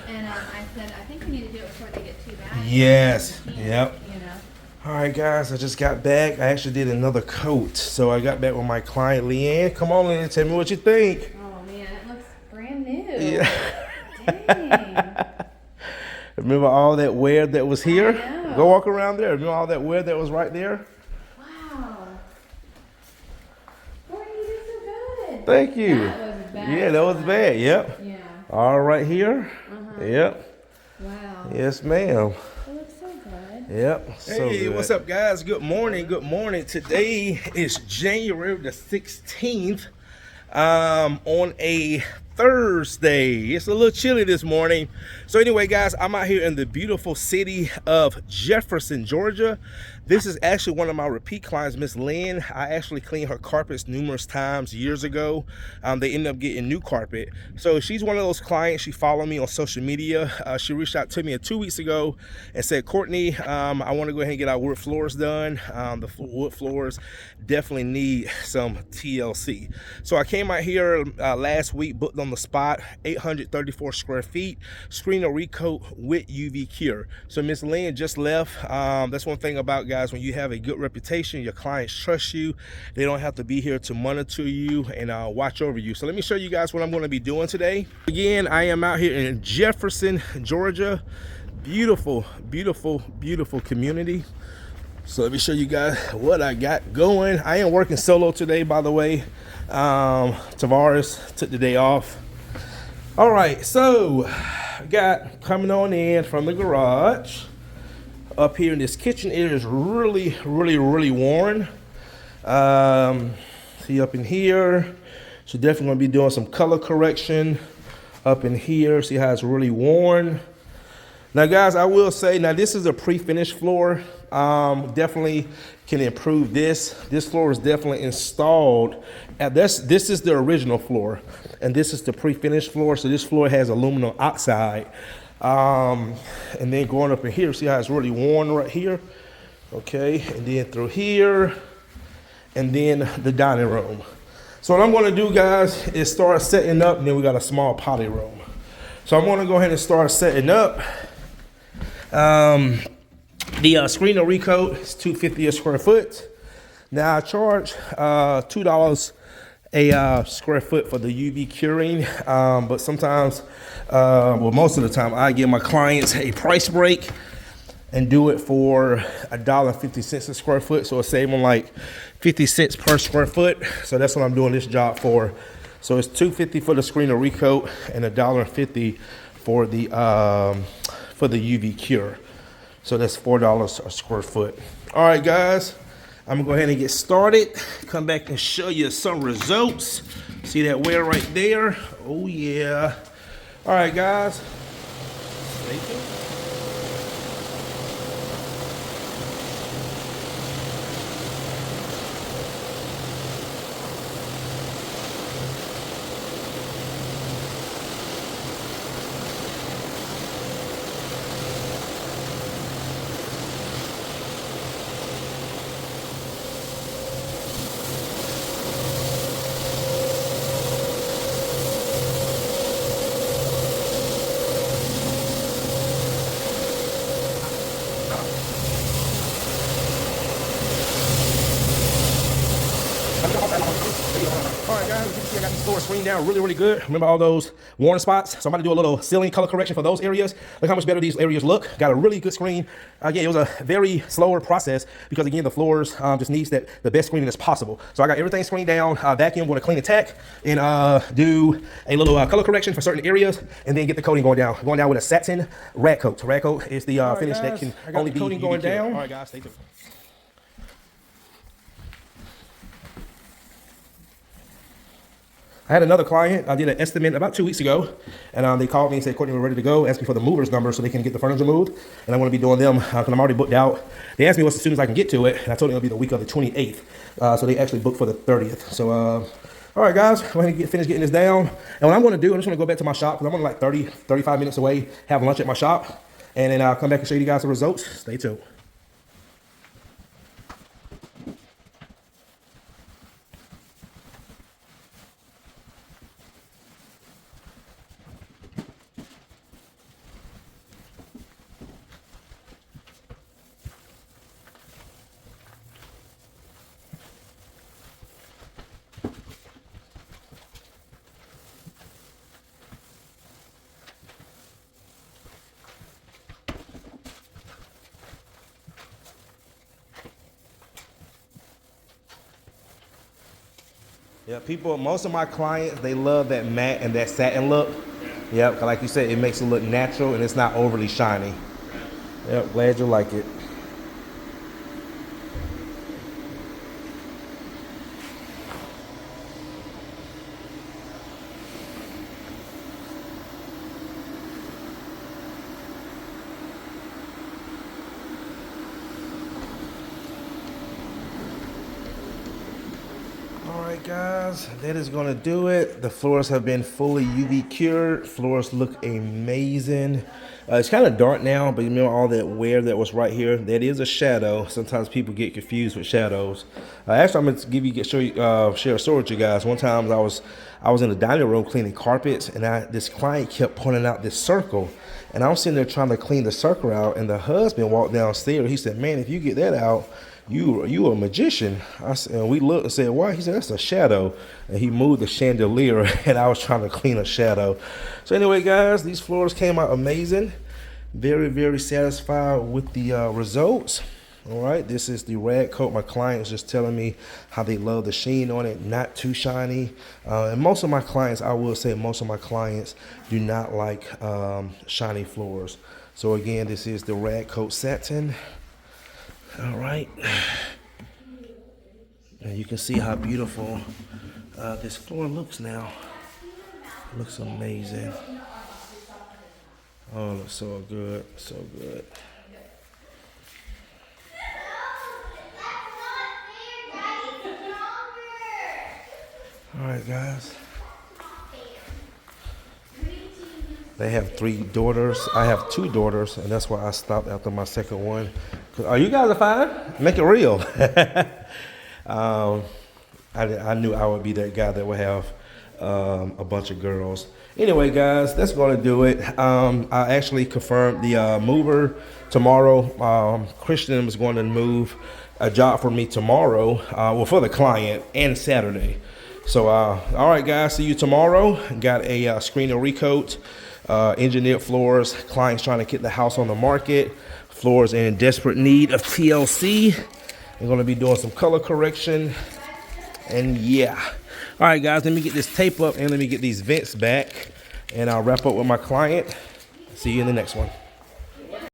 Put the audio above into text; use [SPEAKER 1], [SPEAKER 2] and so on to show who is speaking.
[SPEAKER 1] And I said, I think we need to do it before they get too bad.
[SPEAKER 2] Yes. Yep.
[SPEAKER 1] You know.
[SPEAKER 2] All right, guys. I just got back. I actually did another coat, so I got back with my client Leanne. Come on, Leanne. Tell me what you think.
[SPEAKER 1] Oh man, it looks brand new.
[SPEAKER 2] Yeah.
[SPEAKER 1] Dang.
[SPEAKER 2] Remember all that wear that was here?
[SPEAKER 1] I know.
[SPEAKER 2] Go walk around there. Remember all that wear that was right there?
[SPEAKER 1] Wow. Courtney, you did so good.
[SPEAKER 2] Thank you.
[SPEAKER 1] That was bad.
[SPEAKER 2] Yeah, that was bad. Yep.
[SPEAKER 1] Yeah.
[SPEAKER 2] All right here. Yep.
[SPEAKER 1] Wow.
[SPEAKER 2] Yes, ma'am.
[SPEAKER 1] It looks so good.
[SPEAKER 2] Yep. Hey, what's up, guys? Good morning. Good morning. Today is January the 16th. On a Thursday. It's a little chilly this morning. So anyway, guys, I'm out here in the beautiful city of Jefferson, Georgia. This is actually one of my repeat clients, Miss Lynn. I actually cleaned her carpets numerous times years ago. They ended up getting new carpet. So she's one of those clients. She followed me on social media. She reached out to me 2 weeks ago and said, Courtney, I want to go ahead and get our wood floors done. The wood floors definitely need some TLC. So I came out here last week, booked on the spot, 834 square feet, Screen and Recoat with UV Cure. So Miss Lynn just left. That's one thing about, guys, when you have a good reputation, your clients trust you. They don't have to be here to monitor you and watch over you. So let me show you guys what I'm going to be doing today. Again, I am out here in Jefferson, Georgia. Beautiful, beautiful, beautiful community. So let me show you guys what I got going. I am working solo today, by the way. Tavares took the day off. All right, so I got coming on in from the garage. Up here in this kitchen, it is really, really, really worn. See up in here, so definitely gonna be doing some color correction up in here. See how it's really worn. Now, guys, I will say, now this is a pre-finished floor. Definitely can improve this. This floor is definitely installed. This is the original floor, and this is the pre-finished floor. So this floor has aluminum oxide. And then going up in here, see how it's really worn right here? Okay, and then through here, and then the dining room. So what I'm gonna do, guys, is start setting up, and then we got a small potty room. So I'm gonna go ahead and start setting up. The Screen and Recoat is $2.50 a square foot. Now I charge $2 a square foot for the UV curing, but sometimes, well, most of the time, I give my clients a price break and do it for $1.50 a square foot. So I save them like 50 cents per square foot. So that's what I'm doing this job for. So it's $2.50 for the Screen and Recoat and $1.50 for the UV cure. So that's $4 a square foot. All right, guys, I'm gonna go ahead and get started. Come back and show you some results. See that wear right there? Oh yeah. All right, guys. Stay tuned. All right, guys, you can see I got this floor screened down really, really good. Remember all those worn spots? So I'm about to do a little ceiling color correction for those areas. Look how much better these areas look. Got a really good screen. Again, it was a very slower process because, again, the floors just needs the best screening as possible. So I got everything screened down, vacuum with a clean attack, and do a little color correction for certain areas, and then get the coating going down. Going down with a satin rag coat. Rag coat is the finish that can only be coating going down. All right, guys, stay tuned. I had another client. I did an estimate about 2 weeks ago, and they called me and said, Courtney, we're ready to go. Asked me for the movers number so they can get the furniture moved, and I want to be doing them because I'm already booked out. They asked me what's as soon as I can get to it, and I told them it'll be the week of the 28th. So they actually booked for the 30th. So, all right, guys, I'm going to finish getting this down. And what I'm going to do, I'm just going to go back to my shop because I'm only like 30, 35 minutes away, have lunch at my shop, and then I'll come back and show you guys the results. Stay tuned. Yeah, most of my clients, they love that matte and that satin look. Yep, like you said, it makes it look natural and it's not overly shiny. Yep, glad you like it. Alright guys, that is going to do it. The floors have been fully UV cured. Floors look amazing. It's kind of dark now, but you know all that wear that was right here? That is a shadow. Sometimes people get confused with shadows. Actually, I'm going to share a story with you guys. One time I was in the dining room cleaning carpets, and this client kept pointing out this circle. And I was sitting there trying to clean the circle out, and the husband walked downstairs. He said, "Man, if you get that out, you a magician." And we looked and said, "Why?" He said, "That's a shadow." And he moved the chandelier, and I was trying to clean a shadow. So anyway, guys, these floors came out amazing. Very, very satisfied with the results. All right, this is the Recoat. My clients just telling me how they love the sheen on it, not too shiny. And most of my clients, I will say, most of my clients do not like shiny floors. So again, this is the Recoat satin. All right, and you can see how beautiful this floor looks now. It looks amazing. Oh, it looks so good, so good. All right, guys. They have 3 daughters. I have 2 daughters, and that's why I stopped after my second one. Oh, you guys are fine. Make it real. I knew I would be that guy that would have a bunch of girls. Anyway, guys, that's going to do it. I actually confirmed the mover tomorrow. Christian is going to move a job for me tomorrow, well, for the client, and Saturday. So, all right, guys, see you tomorrow. Got a Screen and Recoat, engineered floors. Clients trying to get the house on the market. Floors in desperate need of TLC. We're going to be doing some color correction. And yeah. All right, guys, let me get this tape up and let me get these vents back. And I'll wrap up with my client. See you in the next one.